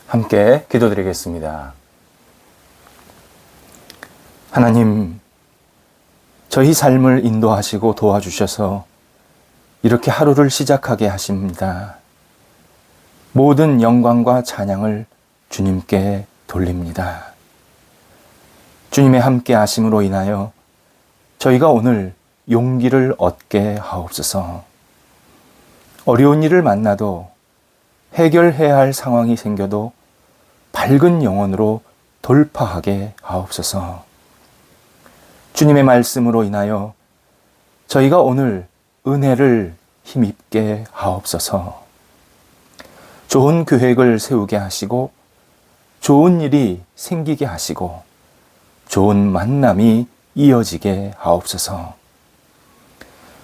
함께 기도드리겠습니다. 하나님, 저희 삶을 인도하시고 도와주셔서 이렇게 하루를 시작하게 하십니다. 모든 영광과 찬양을 주님께 돌립니다. 주님의 함께 하심으로 인하여 저희가 오늘 용기를 얻게 하옵소서. 어려운 일을 만나도 해결해야 할 상황이 생겨도 밝은 영혼으로 돌파하게 하옵소서. 주님의 말씀으로 인하여 저희가 오늘 은혜를 힘입게 하옵소서. 좋은 계획을 세우게 하시고 좋은 일이 생기게 하시고 좋은 만남이 이어지게 하옵소서.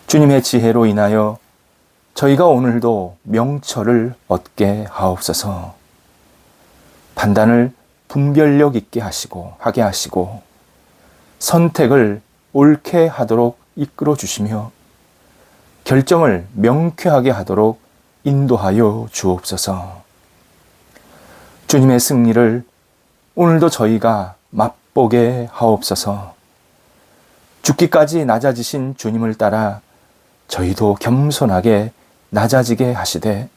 주님의 지혜로 인하여 저희가 오늘도 명철을 얻게 하옵소서. 판단을 분별력 있게 하게 하시고 선택을 옳게 하도록 이끌어 주시며 결정을 명쾌하게 하도록 인도하여 주옵소서. 주님의 승리를 오늘도 저희가 맛보게 하옵소서. 죽기까지 낮아지신 주님을 따라 저희도 겸손하게 낮아지게 하시되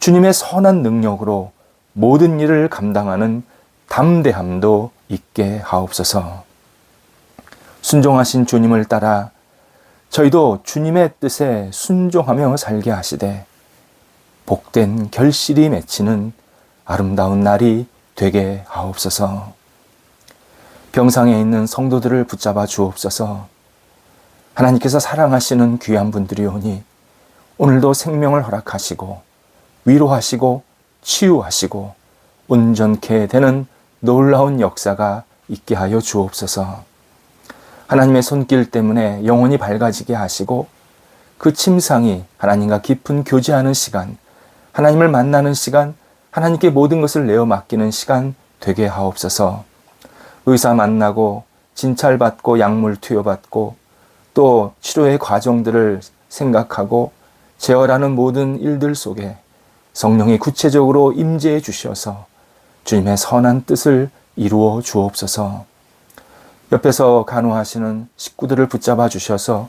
주님의 선한 능력으로 모든 일을 감당하는 담대함도 있게 하옵소서. 순종하신 주님을 따라 저희도 주님의 뜻에 순종하며 살게 하시되 복된 결실이 맺히는 아름다운 날이 되게 하옵소서. 병상에 있는 성도들을 붙잡아 주옵소서. 하나님께서 사랑하시는 귀한 분들이오니 오늘도 생명을 허락하시고 위로하시고 치유하시고 온전케 되는 놀라운 역사가 있게 하여 주옵소서. 하나님의 손길 때문에 영혼이 밝아지게 하시고 그 침상이 하나님과 깊은 교제하는 시간, 하나님을 만나는 시간, 하나님께 모든 것을 내어 맡기는 시간 되게 하옵소서. 의사 만나고 진찰받고 약물 투여받고 또 치료의 과정들을 생각하고 제어하는 모든 일들 속에 성령이 구체적으로 임재해 주셔서 주님의 선한 뜻을 이루어 주옵소서. 옆에서 간호하시는 식구들을 붙잡아 주셔서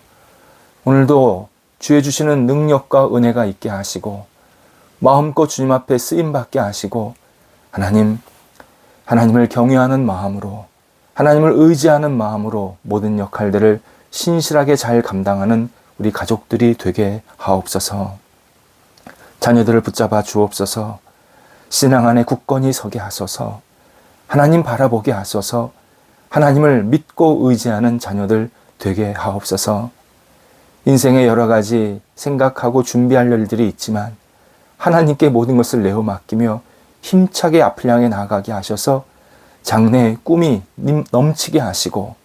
오늘도 주의 주시는 능력과 은혜가 있게 하시고 마음껏 주님 앞에 쓰임받게 하시고 하나님을 경외하는 마음으로 하나님을 의지하는 마음으로 모든 역할들을 신실하게 잘 감당하는 우리 가족들이 되게 하옵소서. 자녀들을 붙잡아 주옵소서. 신앙 안에 굳건히 서게 하소서. 하나님 바라보게 하소서. 하나님을 믿고 의지하는 자녀들 되게 하옵소서. 인생에 여러 가지 생각하고 준비할 일들이 있지만 하나님께 모든 것을 내어 맡기며 힘차게 앞을 향해 나아가게 하셔서 장래의 꿈이 넘치게 하시고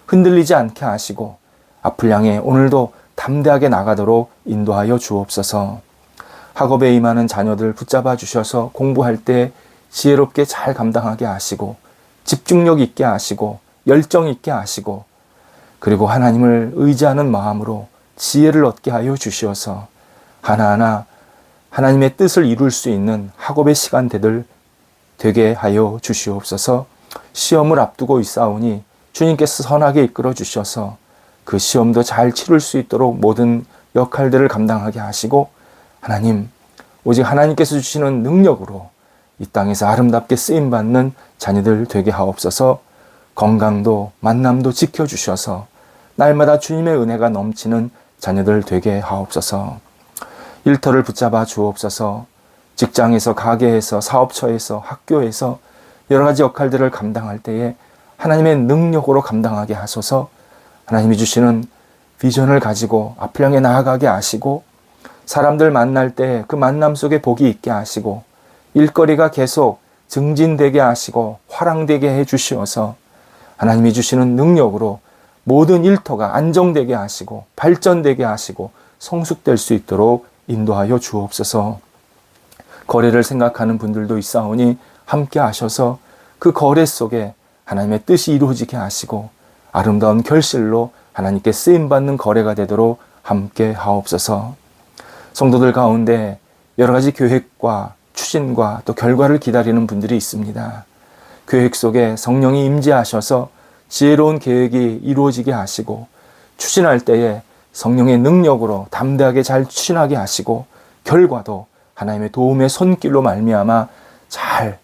흔들리지 않게 하시고 앞을 향해 오늘도 담대하게 나가도록 인도하여 주옵소서. 학업에 임하는 자녀들 붙잡아 주셔서 공부할 때 지혜롭게 잘 감당하게 하시고 집중력 있게 하시고 열정 있게 하시고 그리고 하나님을 의지하는 마음으로 지혜를 얻게 하여 주시어서 하나하나 하나님의 뜻을 이룰 수 있는 학업의 시간대들 되게 하여 주시옵소서. 시험을 앞두고 있사오니 주님께서 선하게 이끌어 주셔서 그 시험도 잘 치룰 수 있도록 모든 역할들을 감당하게 하시고 하나님, 오직 하나님께서 주시는 능력으로 이 땅에서 아름답게 쓰임받는 자녀들 되게 하옵소서. 건강도 만남도 지켜주셔서 날마다 주님의 은혜가 넘치는 자녀들 되게 하옵소서. 일터를 붙잡아 주옵소서. 직장에서 가게에서 사업처에서 학교에서 여러 가지 역할들을 감당할 때에 하나님의 능력으로 감당하게 하소서. 하나님이 주시는 비전을 가지고 앞을 향해 나아가게 하시고 사람들 만날 때 그 만남 속에 복이 있게 하시고 일거리가 계속 증진되게 하시고 화랑되게 해 주시어서 하나님이 주시는 능력으로 모든 일터가 안정되게 하시고 발전되게 하시고 성숙될 수 있도록 인도하여 주옵소서. 거래를 생각하는 분들도 있사오니 함께 하셔서 그 거래 속에 하나님의 뜻이 이루어지게 하시고 아름다운 결실로 하나님께 쓰임받는 거래가 되도록 함께 하옵소서. 성도들 가운데 여러 가지 계획과 추진과 또 결과를 기다리는 분들이 있습니다. 계획 속에 성령이 임재하셔서 지혜로운 계획이 이루어지게 하시고 추진할 때에 성령의 능력으로 담대하게 잘 추진하게 하시고 결과도 하나님의 도움의 손길로 말미암아 잘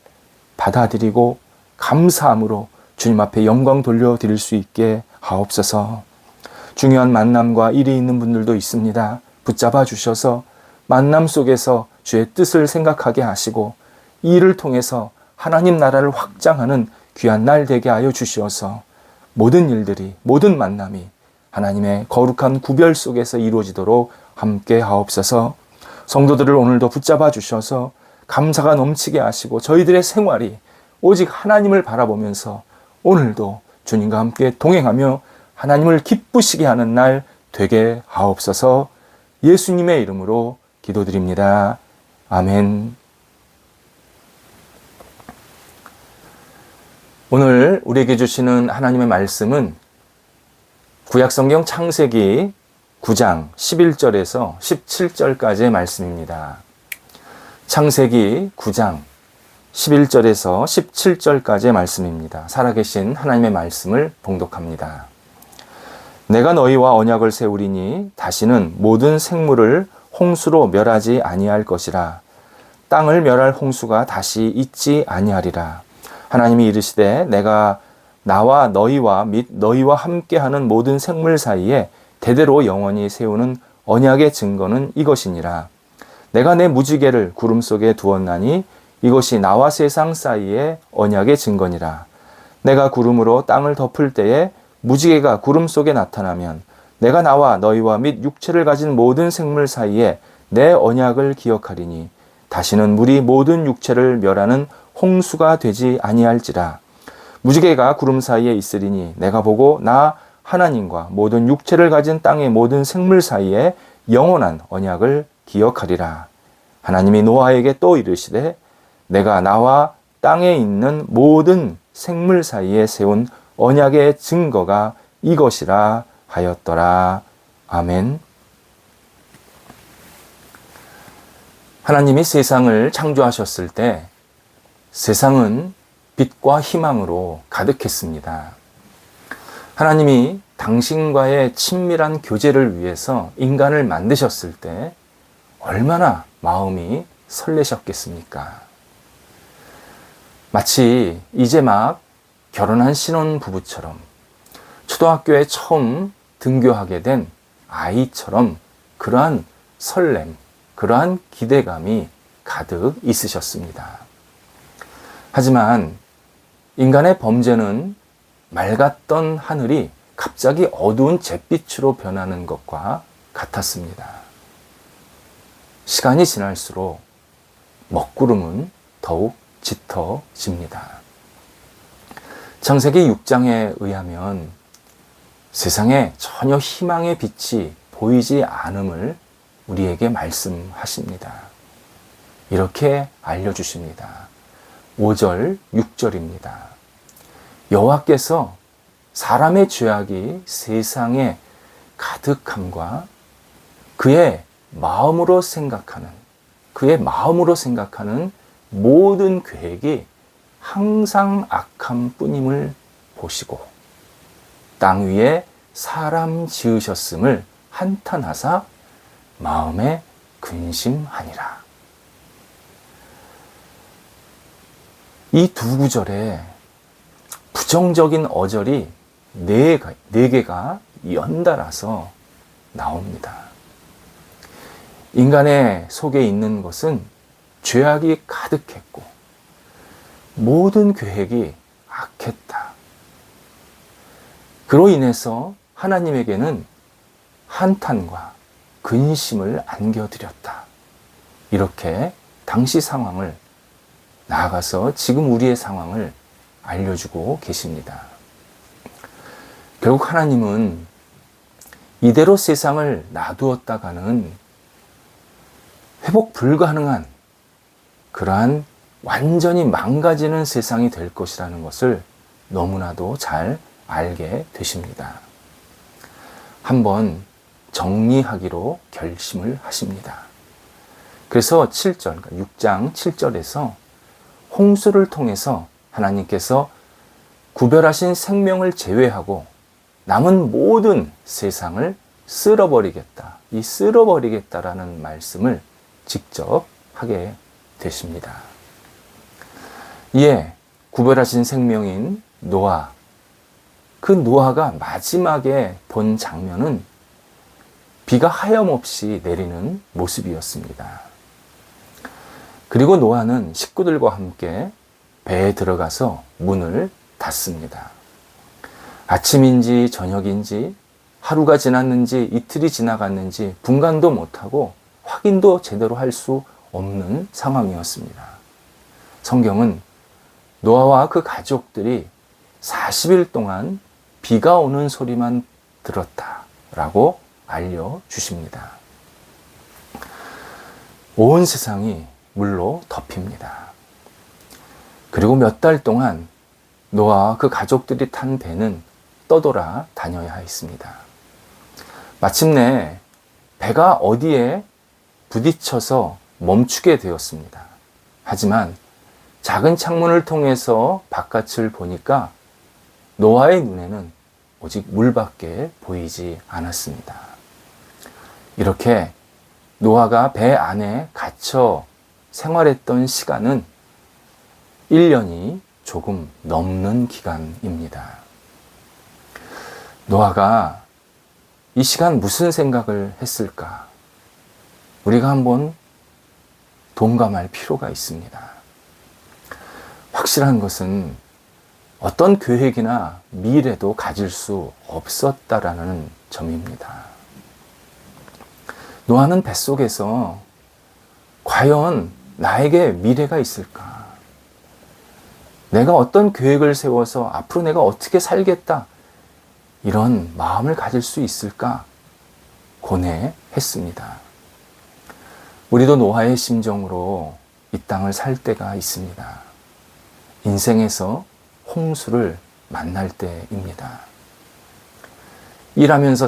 받아들이고 감사함으로 주님 앞에 영광 돌려드릴 수 있게 하옵소서. 중요한 만남과 일이 있는 분들도 있습니다. 붙잡아 주셔서 만남 속에서 주의 뜻을 생각하게 하시고 이 일을 통해서 하나님 나라를 확장하는 귀한 날 되게 하여 주시어서 모든 일들이, 모든 만남이 하나님의 거룩한 구별 속에서 이루어지도록 함께 하옵소서. 성도들을 오늘도 붙잡아 주셔서 감사가 넘치게 하시고 저희들의 생활이 오직 하나님을 바라보면서 오늘도 주님과 함께 동행하며 하나님을 기쁘시게 하는 날 되게 하옵소서. 예수님의 이름으로 기도드립니다. 아멘. 오늘 우리에게 주시는 하나님의 말씀은 구약성경 창세기 9장 11절에서 17절까지의 말씀입니다. 창세기 9장 11절에서 17절까지의 말씀입니다. 살아계신 하나님의 말씀을 봉독합니다. 내가 너희와 언약을 세우리니 다시는 모든 생물을 홍수로 멸하지 아니할 것이라. 땅을 멸할 홍수가 다시 있지 아니하리라. 하나님이 이르시되 내가 나와 너희와 및 너희와 함께하는 모든 생물 사이에 대대로 영원히 세우는 언약의 증거는 이것이니라. 내가 내 무지개를 구름 속에 두었나니 이것이 나와 세상 사이의 언약의 증거니라. 내가 구름으로 땅을 덮을 때에 무지개가 구름 속에 나타나면 내가 나와 너희와 및 육체를 가진 모든 생물 사이에 내 언약을 기억하리니 다시는 물이 모든 육체를 멸하는 홍수가 되지 아니할지라. 무지개가 구름 사이에 있으리니 내가 보고 나 하나님과 모든 육체를 가진 땅의 모든 생물 사이에 영원한 언약을 기억하리라. 하나님이 노아에게 또 이르시되 내가 나와 땅에 있는 모든 생물 사이에 세운 언약의 증거가 이것이라 하였더라. 아멘. 하나님이 세상을 창조하셨을 때 세상은 빛과 희망으로 가득했습니다. 하나님이 당신과의 친밀한 교제를 위해서 인간을 만드셨을 때 얼마나 마음이 설레셨겠습니까? 마치 이제 막 결혼한 신혼부부처럼 초등학교에 처음 등교하게 된 아이처럼 그러한 설렘, 그러한 기대감이 가득 있으셨습니다. 하지만 인간의 범죄는 맑았던 하늘이 갑자기 어두운 잿빛으로 변하는 것과 같았습니다. 시간이 지날수록 먹구름은 더욱 짙어집니다. 창세기 6장에 의하면 세상에 전혀 희망의 빛이 보이지 않음을 우리에게 말씀하십니다. 이렇게 알려주십니다. 5절, 6절입니다. 여호와께서 사람의 죄악이 세상에 가득함과 그의 마음으로 생각하는 모든 계획이 항상 악함 뿐임을 보시고 땅 위에 사람 지으셨음을 한탄하사 마음에 근심하니라. 이 두 구절에 부정적인 어절이 네 개가 연달아서 나옵니다. 인간의 속에 있는 것은 죄악이 가득했고 모든 계획이 악했다. 그로 인해서 하나님에게는 한탄과 근심을 안겨드렸다. 이렇게 당시 상황을 나아가서 지금 우리의 상황을 알려주고 계십니다. 결국 하나님은 이대로 세상을 놔두었다가는 회복 불가능한 그러한 완전히 망가지는 세상이 될 것이라는 것을 너무나도 잘 알게 되십니다. 한번 정리하기로 결심을 하십니다. 그래서 7절, 그러니까 6장 7절에서 홍수를 통해서 하나님께서 구별하신 생명을 제외하고 남은 모든 세상을 쓸어버리겠다. 이 쓸어버리겠다라는 말씀을 직접 하게 되십니다. 이에 구별하신 생명인 노아, 그 노아가 마지막에 본 장면은 비가 하염없이 내리는 모습이었습니다. 그리고 노아는 식구들과 함께 배에 들어가서 문을 닫습니다. 아침인지 저녁인지 하루가 지났는지 이틀이 지나갔는지 분간도 못하고 확인도 제대로 할 수 없는 상황이었습니다. 성경은 노아와 그 가족들이 40일 동안 비가 오는 소리만 들었다라고 알려주십니다. 온 세상이 물로 덮입니다. 그리고 몇 달 동안 노아와 그 가족들이 탄 배는 떠돌아 다녀야 했습니다. 마침내 배가 어디에 부딪혀서 멈추게 되었습니다. 하지만 작은 창문을 통해서 바깥을 보니까 노아의 눈에는 오직 물밖에 보이지 않았습니다. 이렇게 노아가 배 안에 갇혀 생활했던 시간은 1년이 조금 넘는 기간입니다. 노아가 이 시간 무슨 생각을 했을까? 우리가 한번 동감할 필요가 있습니다. 확실한 것은 어떤 계획이나 미래도 가질 수 없었다라는 점입니다. 노아는 뱃속에서 과연 나에게 미래가 있을까? 내가 어떤 계획을 세워서 앞으로 내가 어떻게 살겠다? 이런 마음을 가질 수 있을까? 고뇌했습니다. 우리도 노아의 심정으로 이 땅을 살 때가 있습니다. 인생에서 홍수를 만날 때입니다. 일하면서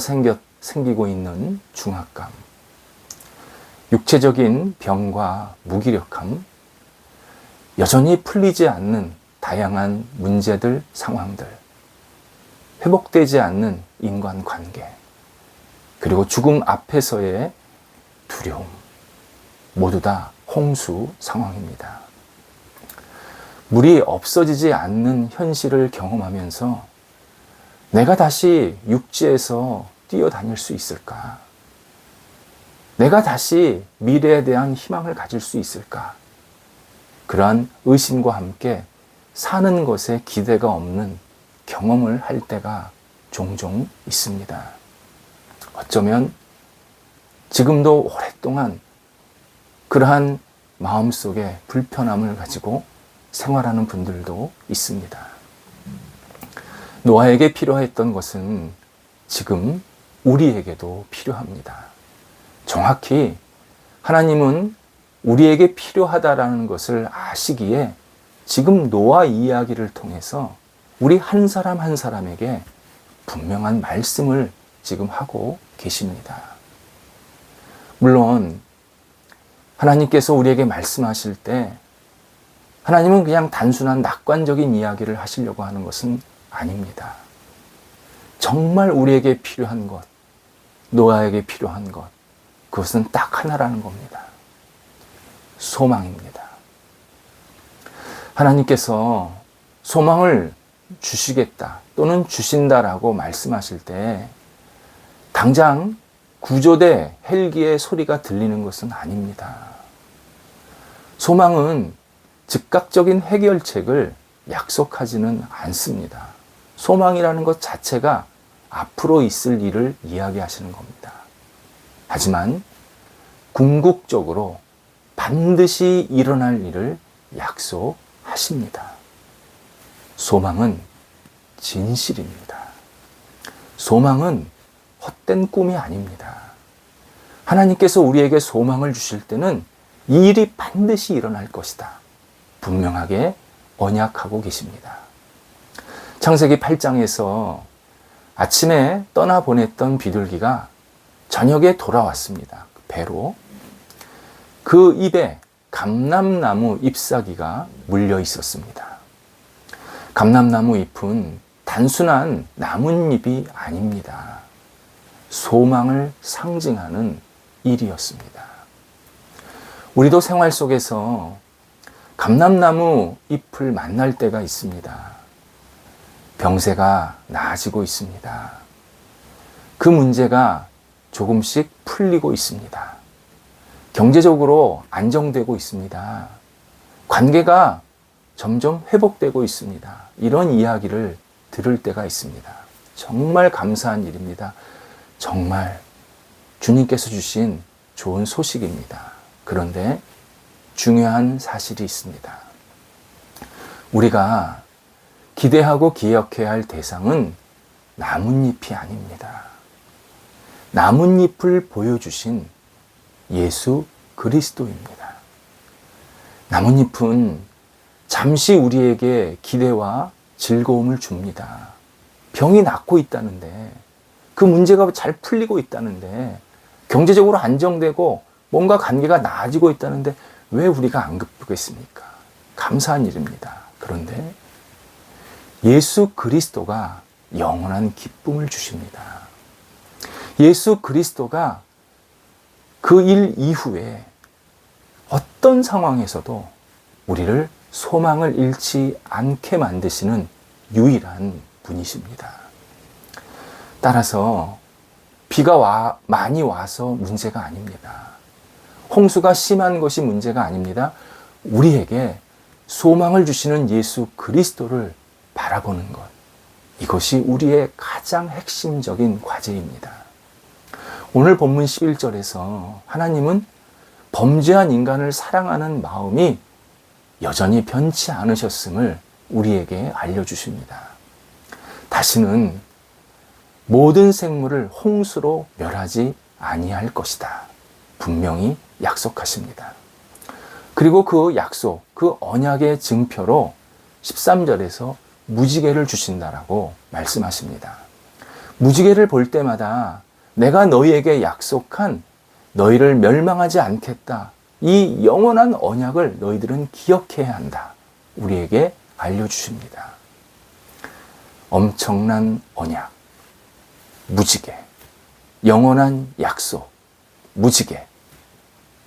생기고 있는 중압감, 육체적인 병과 무기력함, 여전히 풀리지 않는 다양한 문제들, 상황들, 회복되지 않는 인간관계, 그리고 죽음 앞에서의 두려움, 모두 다 홍수 상황입니다. 물이 없어지지 않는 현실을 경험하면서 내가 다시 육지에서 뛰어다닐 수 있을까? 내가 다시 미래에 대한 희망을 가질 수 있을까? 그러한 의심과 함께 사는 것에 기대가 없는 경험을 할 때가 종종 있습니다. 어쩌면 지금도 오랫동안 그러한 마음속에 불편함을 가지고 생활하는 분들도 있습니다. 노아에게 필요했던 것은 지금 우리에게도 필요합니다. 정확히 하나님은 우리에게 필요하다라는 것을 아시기에 지금 노아 이야기를 통해서 우리 한 사람 한 사람에게 분명한 말씀을 지금 하고 계십니다. 물론 하나님께서 우리에게 말씀하실 때 하나님은 그냥 단순한 낙관적인 이야기를 하시려고 하는 것은 아닙니다. 정말 우리에게 필요한 것, 노아에게 필요한 것, 그것은 딱 하나라는 겁니다. 소망입니다. 하나님께서 소망을 주시겠다 또는 주신다라고 말씀하실 때 당장 구조대 헬기의 소리가 들리는 것은 아닙니다. 소망은 즉각적인 해결책을 약속하지는 않습니다. 소망이라는 것 자체가 앞으로 있을 일을 이야기하시는 겁니다. 하지만 궁극적으로 반드시 일어날 일을 약속하십니다. 소망은 진실입니다. 소망은 헛된 꿈이 아닙니다. 하나님께서 우리에게 소망을 주실 때는 이 일이 반드시 일어날 것이다. 분명하게 언약하고 계십니다. 창세기 8장에서 아침에 떠나보냈던 비둘기가 저녁에 돌아왔습니다. 배로. 그 입에 감람나무 잎사귀가 물려 있었습니다. 감람나무 잎은 단순한 나뭇잎이 아닙니다. 소망을 상징하는 일이었습니다. 우리도 생활 속에서 감람나무 잎을 만날 때가 있습니다. 병세가 나아지고 있습니다. 그 문제가 조금씩 풀리고 있습니다. 경제적으로 안정되고 있습니다. 관계가 점점 회복되고 있습니다. 이런 이야기를 들을 때가 있습니다. 정말 감사한 일입니다. 정말 주님께서 주신 좋은 소식입니다. 그런데 중요한 사실이 있습니다. 우리가 기대하고 기억해야 할 대상은 나뭇잎이 아닙니다. 나뭇잎을 보여주신 예수 그리스도입니다. 나뭇잎은 잠시 우리에게 기대와 즐거움을 줍니다. 병이 낫고 있다는데, 그 문제가 잘 풀리고 있다는데, 경제적으로 안정되고 뭔가 관계가 나아지고 있다는데 왜 우리가 안 기쁘겠습니까? 감사한 일입니다. 그런데 예수 그리스도가 영원한 기쁨을 주십니다. 예수 그리스도가 그 일 이후에 어떤 상황에서도 우리를 소망을 잃지 않게 만드시는 유일한 분이십니다. 따라서 비가 많이 와서 문제가 아닙니다. 홍수가 심한 것이 문제가 아닙니다. 우리에게 소망을 주시는 예수 그리스도를 바라보는 것, 이것이 우리의 가장 핵심적인 과제입니다. 오늘 본문 11절에서 하나님은 범죄한 인간을 사랑하는 마음이 여전히 변치 않으셨음을 우리에게 알려주십니다. 다시는 모든 생물을 홍수로 멸하지 아니할 것이다. 분명히 약속하십니다. 그리고 그 약속, 그 언약의 증표로 13절에서 무지개를 주신다라고 말씀하십니다. 무지개를 볼 때마다 내가 너희에게 약속한 너희를 멸망하지 않겠다. 이 영원한 언약을 너희들은 기억해야 한다. 우리에게 알려주십니다. 엄청난 언약, 무지개, 영원한 약속, 무지개,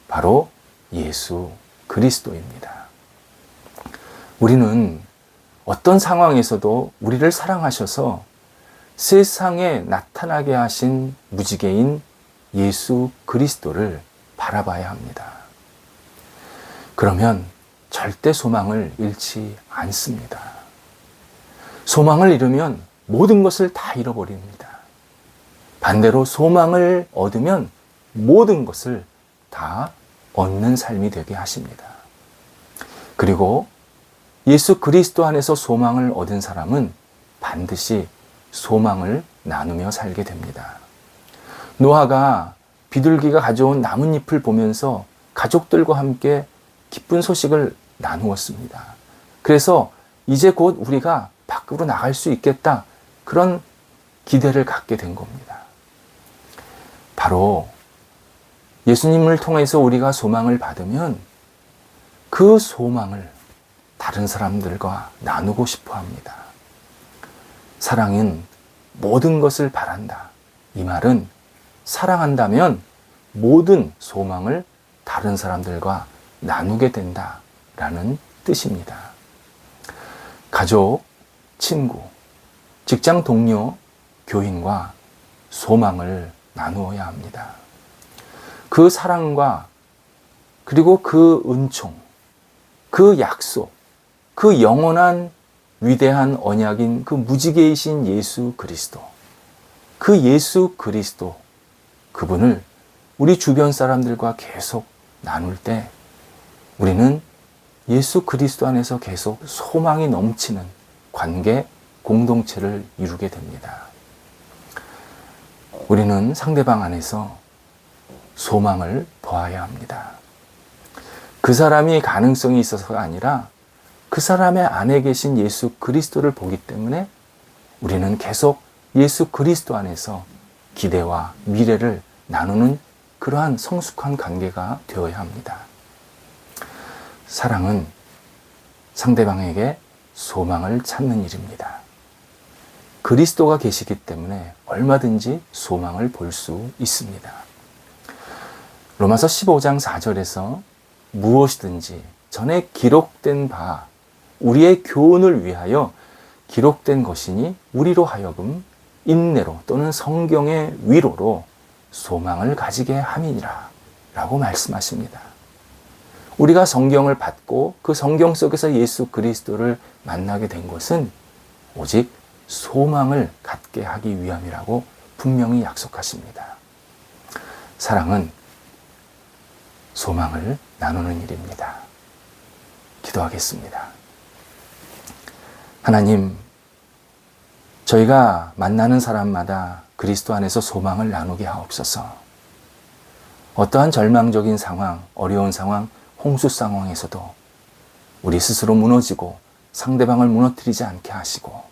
바로 예수 그리스도입니다. 우리는 어떤 상황에서도 우리를 사랑하셔서 세상에 나타나게 하신 무지개인 예수 그리스도를 바라봐야 합니다. 그러면 절대 소망을 잃지 않습니다. 소망을 잃으면 모든 것을 다 잃어버립니다. 반대로 소망을 얻으면 모든 것을 다 얻는 삶이 되게 하십니다. 그리고 예수 그리스도 안에서 소망을 얻은 사람은 반드시 소망을 나누며 살게 됩니다. 노아가 비둘기가 가져온 나뭇잎을 보면서 가족들과 함께 기쁜 소식을 나누었습니다. 그래서 이제 곧 우리가 밖으로 나갈 수 있겠다, 그런 기대를 갖게 된 겁니다. 바로 예수님을 통해서 우리가 소망을 받으면 그 소망을 다른 사람들과 나누고 싶어 합니다. 사랑은 모든 것을 바란다. 이 말은 사랑한다면 모든 소망을 다른 사람들과 나누게 된다라는 뜻입니다. 가족, 친구, 직장 동료, 교인과 소망을 나누어야 합니다. 그 사랑과 그리고 그 은총, 그 약속, 그 영원한 위대한 언약인 그 무지개이신 예수 그리스도, 그 예수 그리스도, 그분을 우리 주변 사람들과 계속 나눌 때 우리는 예수 그리스도 안에서 계속 소망이 넘치는 관계, 공동체를 이루게 됩니다. 우리는 상대방 안에서 소망을 보아야 합니다. 그 사람이 가능성이 있어서가 아니라 그 사람의 안에 계신 예수 그리스도를 보기 때문에 우리는 계속 예수 그리스도 안에서 기대와 미래를 나누는 그러한 성숙한 관계가 되어야 합니다. 사랑은 상대방에게 소망을 찾는 일입니다. 그리스도가 계시기 때문에 얼마든지 소망을 볼 수 있습니다. 로마서 15장 4절에서 무엇이든지 전에 기록된 바 우리의 교훈을 위하여 기록된 것이니 우리로 하여금 인내로 또는 성경의 위로로 소망을 가지게 함이니라 라고 말씀하십니다. 우리가 성경을 받고 그 성경 속에서 예수 그리스도를 만나게 된 것은 오직 소망을 갖게 하기 위함이라고 분명히 약속하십니다. 사랑은 소망을 나누는 일입니다. 기도하겠습니다. 하나님, 저희가 만나는 사람마다 그리스도 안에서 소망을 나누게 하옵소서. 어떠한 절망적인 상황, 어려운 상황, 홍수 상황에서도 우리 스스로 무너지고 상대방을 무너뜨리지 않게 하시고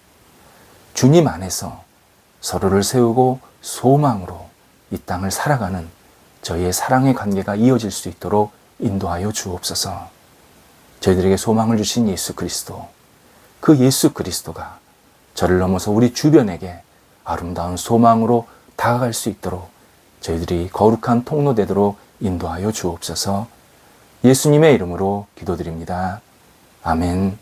주님 안에서 서로를 세우고 소망으로 이 땅을 살아가는 저희의 사랑의 관계가 이어질 수 있도록 인도하여 주옵소서. 저희들에게 소망을 주신 예수 그리스도, 그 예수 그리스도가 저를 넘어서 우리 주변에게 아름다운 소망으로 다가갈 수 있도록 저희들이 거룩한 통로 되도록 인도하여 주옵소서. 예수님의 이름으로 기도드립니다. 아멘.